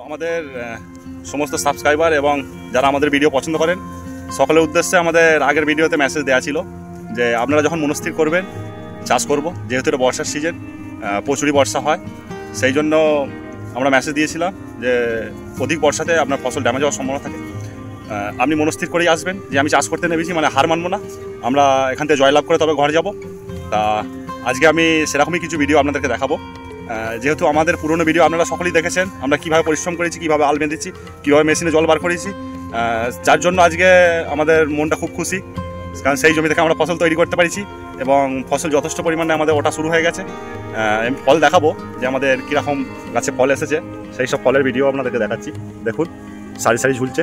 আমাদের সমস্ত সাবস্ক্রাইবার এবং যারা আমাদের ভিডিও পছন্দ করেন সকলের উদ্দেশ্যে আমাদের আগের ভিডিওতে মেসেজ দেওয়া ছিল যে আপনারা যখন মনস্থির করবেন চাষ করব, যেহেতু এটা বর্ষার সিজন, প্রচুরই বর্ষা হয়, সেই জন্য আমরা মেসেজ দিয়েছিলাম যে অধিক বর্ষাতে আপনার ফসল ড্যামেজ হওয়ার সম্ভাবনা থাকে। আপনি মনস্থির করেই আসবেন যে আমি চাষ করতে নেমেছি, মানে হার মানবো না, আমরা এখান থেকে জয়লাভ করে তবে ঘরে যাব। তা আজকে আমি সেরকমই কিছু ভিডিও আপনাদেরকে দেখাবো। যেহেতু আমাদের পুরনো ভিডিও আপনারা সকলেই দেখেছেন, আমরা কীভাবে পরিশ্রম করেছি, কীভাবে আল বেঁধেছি, কীভাবে মেশিনে জল বার করেছি, যার জন্য আজকে আমাদের মনটা খুব খুশি, কারণ সেই জমি থেকে আমরা ফসল তৈরি করতে পারছি এবং ফসল যথেষ্ট পরিমাণে আমাদের ওটা শুরু হয়ে গেছে। ফল দেখাবো যে আমাদের কীরকম গাছে ফল এসেছে, সেই সব ফলের ভিডিও আপনাদেরকে দেখাচ্ছি। দেখুন সারি সারি ঝুলছে।